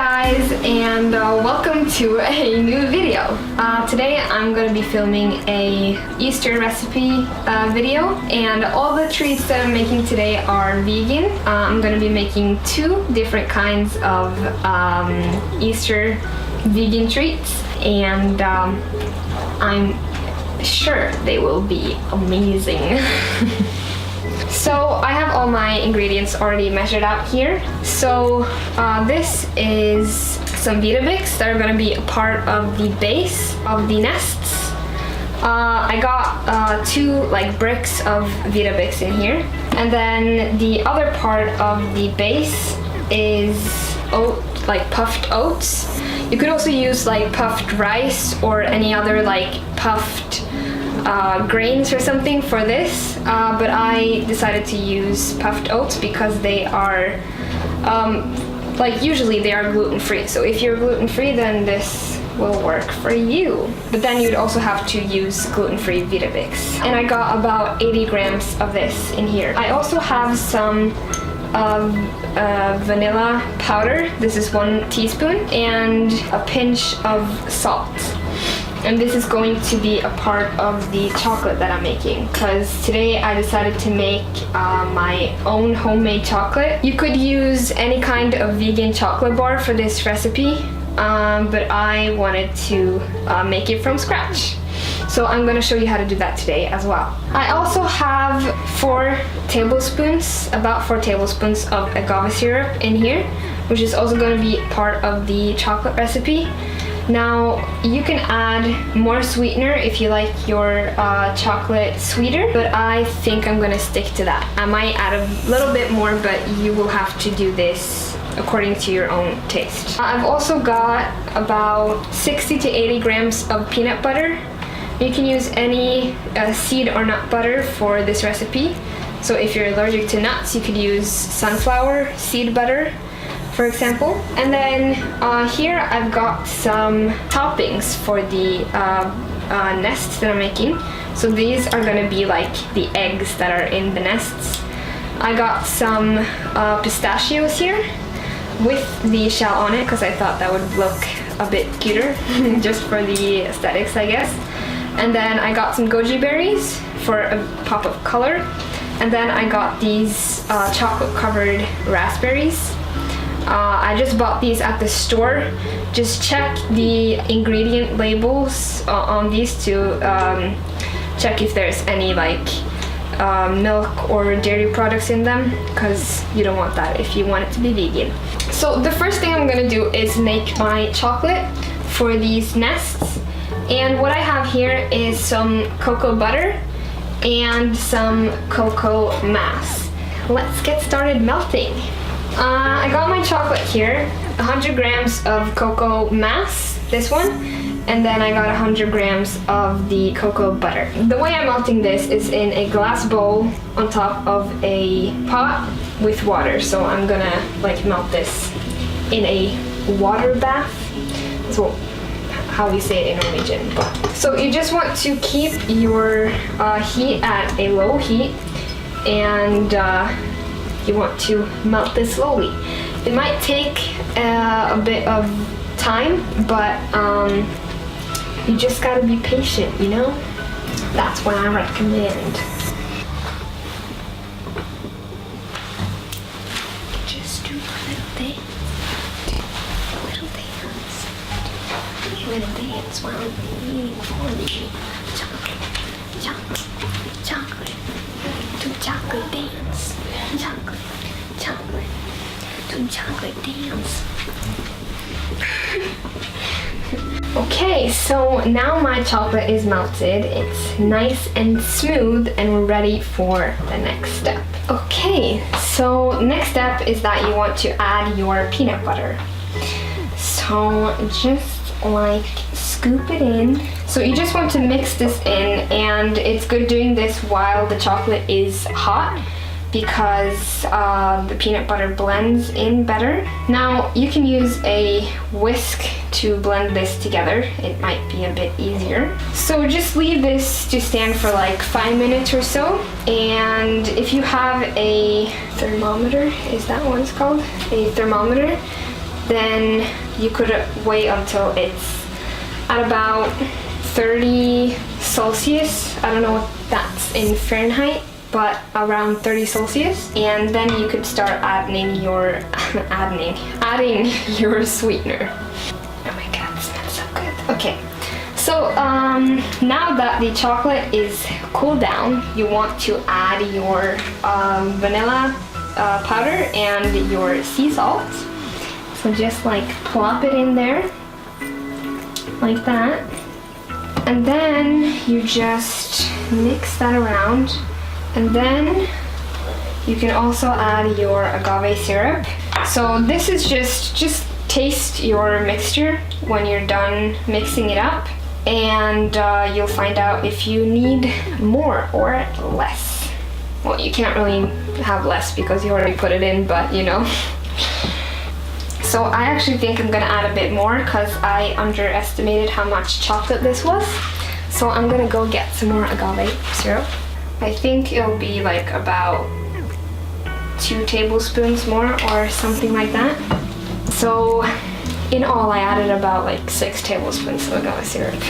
guys, and welcome to a new video. Today I'm going to be filming a Easter recipe video, and all the treats that I'm making today are vegan. I'm going to be making two different kinds of Easter vegan treats, and I'm sure they will be amazing. So I have all my ingredients already measured out here. So this is some Weetabix that are going to be a part of the base of the nests. I got two bricks of Weetabix in here, and then the other part of the base is puffed oats. You could also use puffed rice or any other puffed grains or something for this, but I decided to use puffed oats because they are usually they are gluten-free. So if you're gluten-free, then this will work for you. But then you'd also have to use gluten-free Weetabix. And I got about 80 grams of this in here. I also have some vanilla powder. This is 1 teaspoon, and a pinch of salt. And this is going to be a part of the chocolate that I'm making, because today I decided to make my own homemade chocolate. You could use any kind of vegan chocolate bar for this recipe, but I wanted to make it from scratch. So I'm going to show you how to do that today as well. I also have about 4 tablespoons of agave syrup in here, which is also going to be part of the chocolate recipe. Now, you can add more sweetener if you like your chocolate sweeter, but I think I'm gonna stick to that. I might add a little bit more, but you will have to do this according to your own taste. I've also got about 60 to 80 grams of peanut butter. You can use any seed or nut butter for this recipe. So if you're allergic to nuts, you could use sunflower seed butter, for example. And then here I've got some toppings for the nests that I'm making. So these are gonna be the eggs that are in the nests. I got some pistachios here with the shell on it because I thought that would look a bit cuter just for the aesthetics, I guess. And then I got some goji berries for a pop of color. And then I got these chocolate covered raspberries. I just bought these at the store. Just check the ingredient labels on these to check if there's any milk or dairy products in them, because you don't want that if you want it to be vegan. So the first thing I'm gonna do is make my chocolate for these nests. And what I have here is some cocoa butter and some cocoa mass. Let's get started melting. I got my chocolate here, 100 grams of cocoa mass, this one, and then I got 100 grams of the cocoa butter. The way I'm melting this is in a glass bowl on top of a pot with water. So I'm gonna melt this in a water bath. That's how we say it in Norwegian. So you just want to keep your heat at a low heat, and you want to melt this slowly. It might take a bit of time, but you just gotta be patient, you know? That's what I recommend. Just do a little dance. Little dance while I'm eating for the chocolate. Do chocolate dance. Chocolate, do chocolate dance. Okay, so now my chocolate is melted. It's nice and smooth, and we're ready for the next step. Okay, so next step is that you want to add your peanut butter. So just scoop it in. So you just want to mix this in, and it's good doing this while the chocolate is hot, because the peanut butter blends in better. Now you can use a whisk to blend this together. It might be a bit easier. So just leave this to stand for 5 minutes or so. And if you have a thermometer, is that what it's called? A thermometer, then you could wait until it's at about 30 Celsius. I don't know what that's in Fahrenheit, but around 30 Celsius. And then you could start adding your sweetener. Oh my god, this smells so good. Okay, so now that the chocolate is cooled down, you want to add your vanilla powder and your sea salt. So just like plop it in there, like that. And then you just mix that around. And then you can also add your agave syrup. So this is just taste your mixture when you're done mixing it up. And you'll find out if you need more or less. Well, you can't really have less because you already put it in, but you know. So I actually think I'm gonna add a bit more because I underestimated how much chocolate this was. So I'm gonna go get some more agave syrup. I think it'll be like about 2 tablespoons more or something like that. So in all, I added about like 6 tablespoons of agave syrup.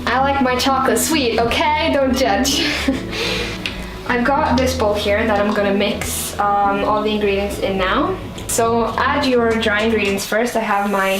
I like my chocolate sweet, okay? Don't judge. I've got this bowl here that I'm gonna mix all the ingredients in now. So add your dry ingredients first. I have my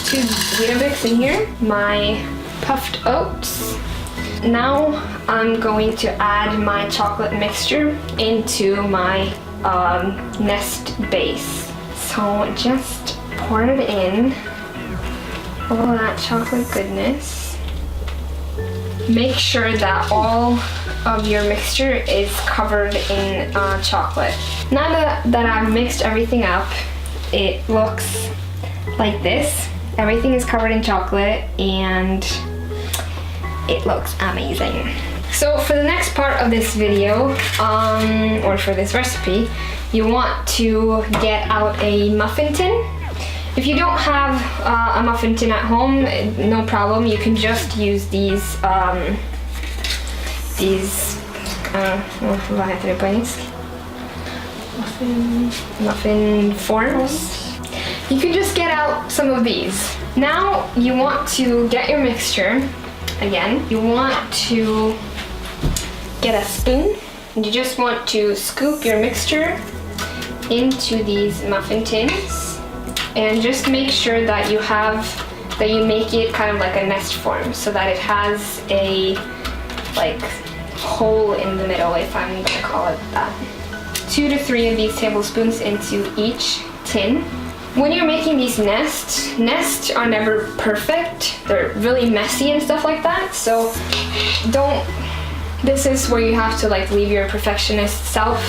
2 Weetabix in here, my puffed oats. Now I'm going to add my chocolate mixture into my nest base. So just pour it in, all that chocolate goodness. Make sure that all of your mixture is covered in chocolate. Now that I've mixed everything up, it looks like this. Everything is covered in chocolate and it looks amazing. So for the next part of this video, or for this recipe, you want to get out a muffin tin. If you don't have a muffin tin at home, no problem. You can just use these, vad heter det på engelska? Muffin forms. You can just get out some of these. Now you want to get your mixture. Again, you want to get a spoon. You just want to scoop your mixture into these muffin tins, and just make sure that you make it kind of like a nest form, so that it has a like hole in the middle, if I'm gonna call it that. 2 to 3 of these tablespoons into each tin. When you're making these nests are never perfect. They're really messy and stuff like that. So this is where you have to like leave your perfectionist self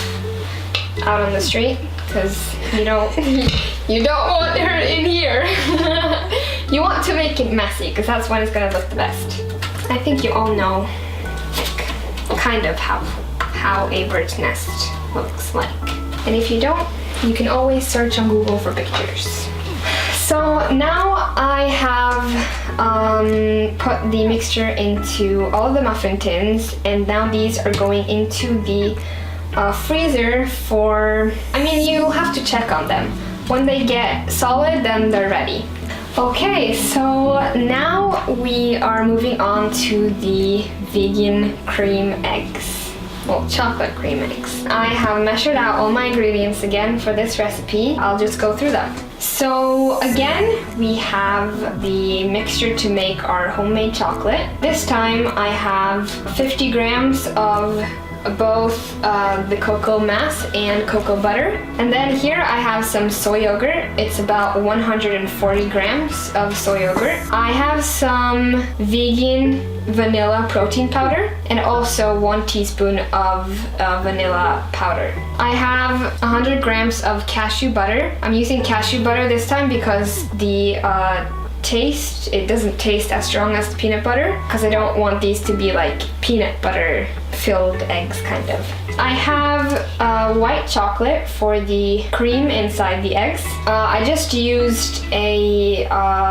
out on the street, because you don't want her in here. You want to make it messy because that's when it's gonna look the best. I think you all know like kind of how a bird's nest looks like. And if you don't, you can always search on Google for pictures. So now I have put the mixture into all of the muffin tins, and now these are going into the freezer for, you'll have to check on them. When they get solid, then they're ready. Okay, so now we are moving on to the vegan cream eggs. Well, chocolate cream eggs. I have measured out all my ingredients again for this recipe. I'll just go through them. So again, we have the mixture to make our homemade chocolate. This time I have 50 grams of both the cocoa mass and cocoa butter. And then here I have some soy yogurt. It's about 140 grams of soy yogurt. I have some vegan vanilla protein powder and also 1 teaspoon of vanilla powder. I have 100 grams of cashew butter. I'm using cashew butter this time because the it doesn't taste as strong as the peanut butter, because I don't want these to be like peanut butter filled eggs kind of. I have white chocolate for the cream inside the eggs. I just used a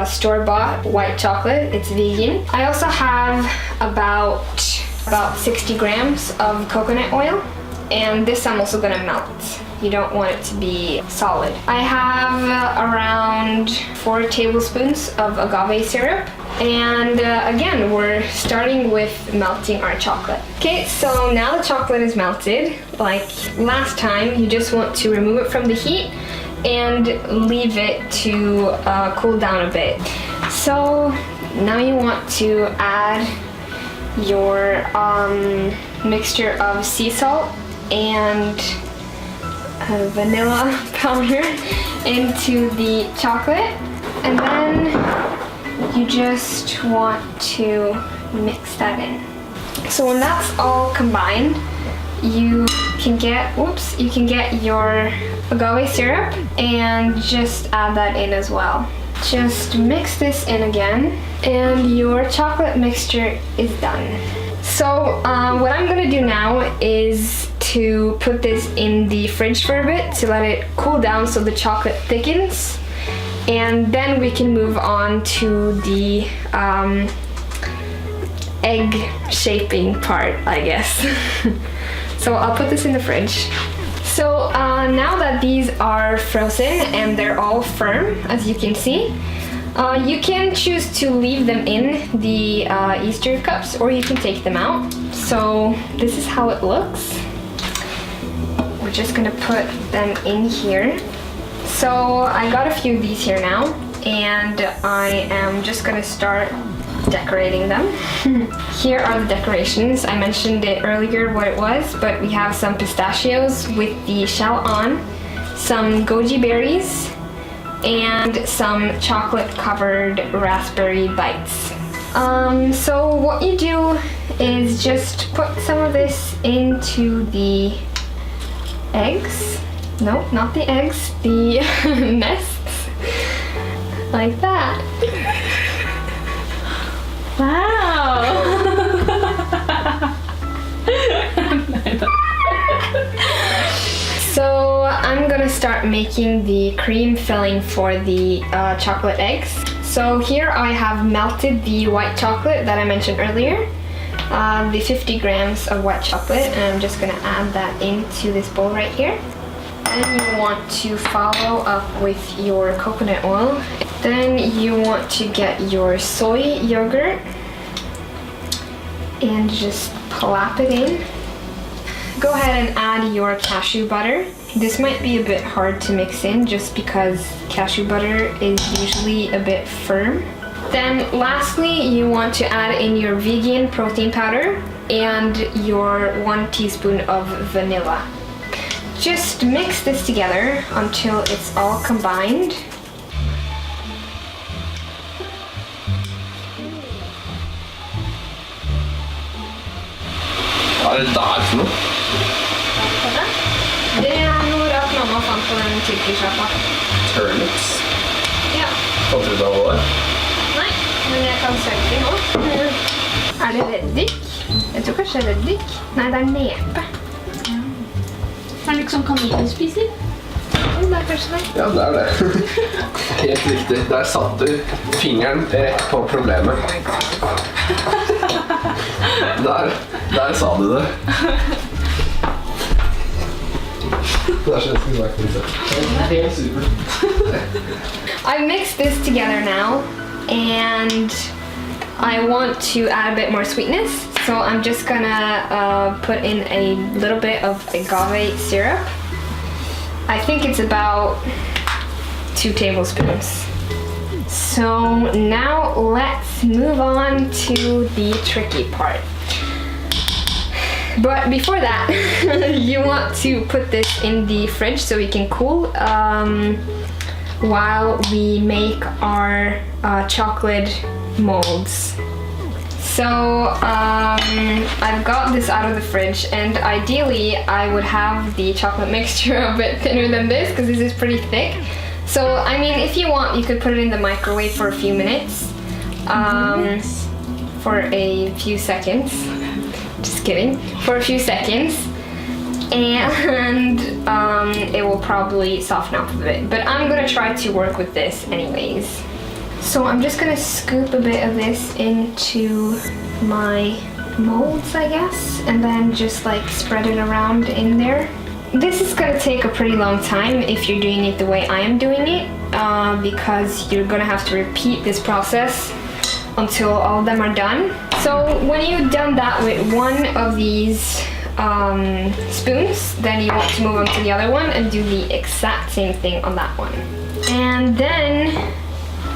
store-bought white chocolate. It's vegan. I also have about 60 grams of coconut oil, and this I'm also gonna melt. You don't want it to be solid. I have around 4 tablespoons of agave syrup. And again, we're starting with melting our chocolate. Okay, so now the chocolate is melted. Like last time, you just want to remove it from the heat and leave it to cool down a bit. So now you want to add your mixture of sea salt and vanilla powder into the chocolate, and then you just want to mix that in. So when that's all combined, you can get your agave syrup and just add that in as well. Just mix this in again and your chocolate mixture is done. So what I'm gonna do now is to put this in the fridge for a bit to let it cool down so the chocolate thickens, and then we can move on to the egg shaping part, I guess. So I'll put this in the fridge. So now that these are frozen and they're all firm, as you can see, you can choose to leave them in the Easter cups, or you can take them out. So this is how it looks. We're just gonna put them in here. So I got a few of these here now, and I am just gonna start decorating them. Here are the decorations. I mentioned it earlier what it was, but we have some pistachios with the shell on, some goji berries, and some chocolate covered raspberry bites. So what you do is just put some of this into the eggs. No, not the eggs, the nests. Like that. Wow! So I'm gonna start making the cream filling for the chocolate eggs. So here I have melted the white chocolate that I mentioned earlier, the 50 grams of white chocolate, and I'm just gonna add that into this bowl right here. Then you want to follow up with your coconut oil. Then you want to get your soy yogurt and just plop it in. Go ahead and add your cashew butter. This might be a bit hard to mix in just because cashew butter is usually a bit firm. Then lastly, you want to add in your vegan protein powder and your 1 teaspoon of vanilla. Just mix this together until it's all combined. Vad är det där för något? Det är nog att mamma fann på en turkiskappa. Turnips? Ja. Fant du ut av hva det? Nej, men jag kan söka det nå. Är det reddik? Jag tror kanske det är reddik. Nej, det är nepe. Er det liksom kanelspisser? Det är kanske det. Ja, det er det. Helt riktig. Der satt du fingeren rett på problemet. Der sa du det. Det er så jeg skal smake på det. Helt super. I mixed this together now, and I want to add a bit more sweetness, so I'm just gonna put in a little bit of agave syrup. I think it's about 2 tablespoons. So now let's move on to the tricky part. But before that, you want to put this in the fridge so it can cool while we make our chocolate molds. So I've got this out of the fridge, and ideally I would have the chocolate mixture a bit thinner than this because this is pretty thick. So I mean, if you want, you could put it in the microwave for a few minutes, for a few seconds. Just kidding. For a few seconds, and it will probably soften up a bit. But I'm gonna try to work with this anyways. So I'm just gonna scoop a bit of this into my molds, I guess, and then just like spread it around in there. This is gonna take a pretty long time if you're doing it the way I am doing it, because you're gonna have to repeat this process until all of them are done. So when you've done that with one of these spoons, then you want to move on to the other one and do the exact same thing on that one. And then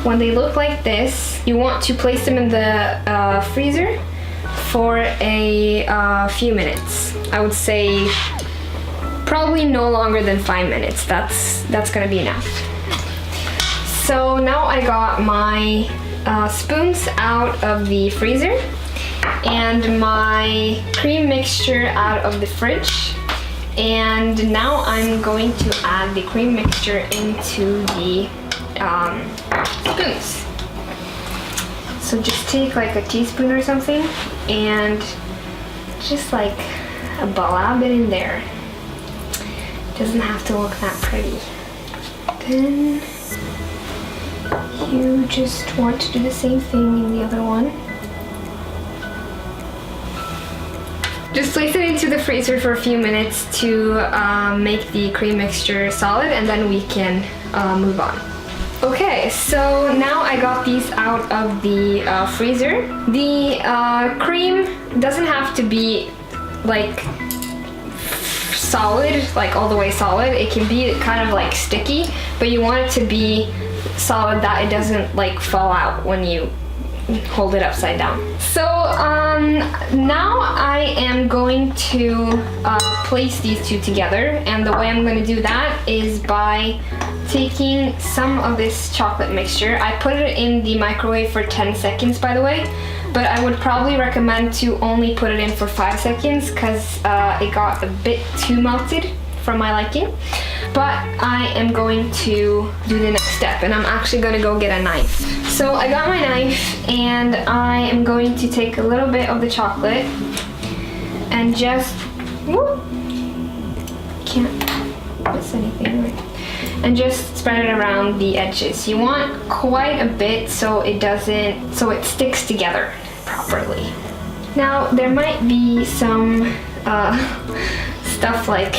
when they look like this, you want to place them in the freezer for a few minutes. I would say probably no longer than 5 minutes. That's gonna be enough. So now I got my spoons out of the freezer and my cream mixture out of the fridge. And now I'm going to add the cream mixture into the spoons. So just take like a teaspoon or something and just like blob it in there. Doesn't have to look that pretty. Then you just want to do the same thing in the other one. Just place it into the freezer for a few minutes to make the cream mixture solid, and then we can move on. Okay, so now I got these out of the freezer. The cream doesn't have to be like solid, like all the way solid. It can be kind of like sticky, but you want it to be solid that it doesn't like fall out when you hold it upside down. So now I am going to place these two together, and the way I'm going to do that is by taking some of this chocolate mixture. I put it in the microwave for 10 seconds, by the way, but I would probably recommend to only put it in for 5 seconds because it got a bit too melted for my liking. But I am going to do the next step, and I'm actually going to go get a knife. So I got my knife, and I am going to take a little bit of the chocolate and just, whoop, can't miss anything, right? And just spread it around the edges. You want quite a bit so it sticks together properly. Now there might be some stuff like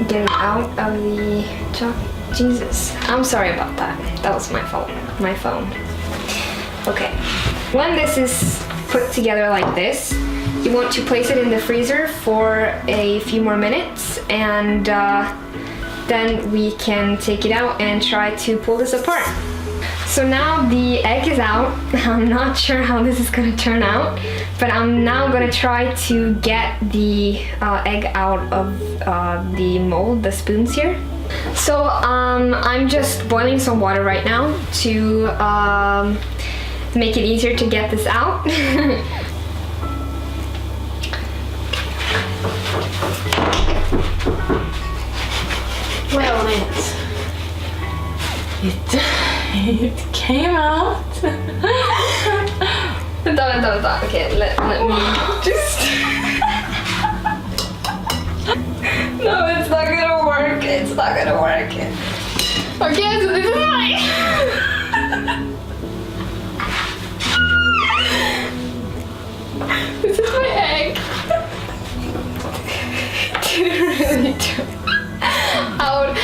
getting out of the chocolate. Jesus, I'm sorry about that. That was my phone. Okay, when this is put together like this, you want to place it in the freezer for a few more minutes, and then we can take it out and try to pull this apart. So now the egg is out. I'm not sure how this is gonna turn out, but I'm now gonna try to get the egg out of the mold, the spoons here. So I'm just boiling some water right now to make it easier to get this out. Well, it came out. Vänta. Okay, let me just... No, it's not gonna work. It's not gonna work. Okay, so this is mine. This is my egg. Didn't really do out.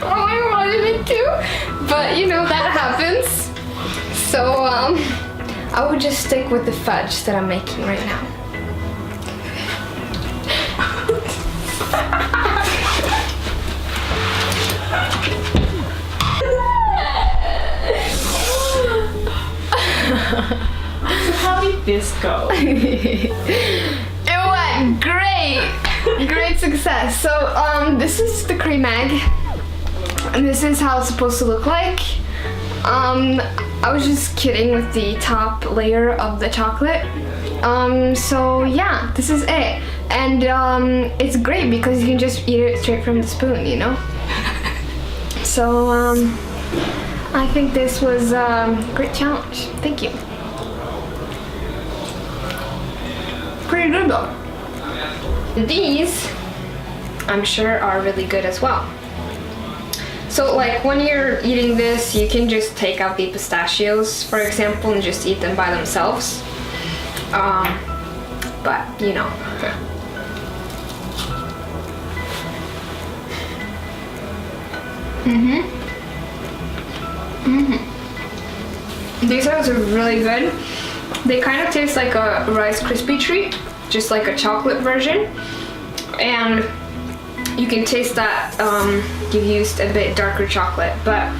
Oh, I wanted it to, but you know that happens. So I would just stick with the fudge that I'm making right now. So how did this go? It went great! Great success. So this is the cream egg, and this is how it's supposed to look like. I was just kidding with the top layer of the chocolate. So yeah, this is it. And it's great because you can just eat it straight from the spoon, you know? So I think this was a great challenge. Thank you. Pretty good though. These, I'm sure, are really good as well. So like when you're eating this, you can just take out the pistachios, for example, and just eat them by themselves. but you know. Okay. These eggs are really good. They kind of taste like a Rice Krispie treat, just like a chocolate version. And you can taste that you've used a bit darker chocolate, but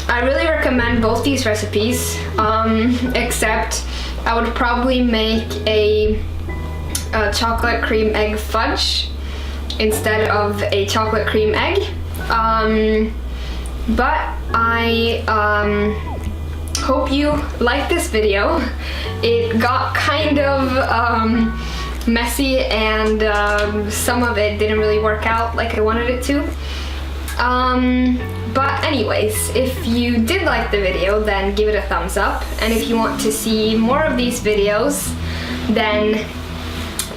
I really recommend both these recipes, except I would probably make a chocolate cream egg fudge instead of a chocolate cream egg. But I hope you liked this video. It got kind of messy, and some of it didn't really work out like I wanted it to. But anyways, if you did like the video, then give it a thumbs up. And if you want to see more of these videos, then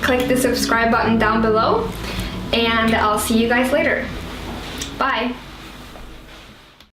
click the subscribe button down below. And I'll see you guys later. Bye.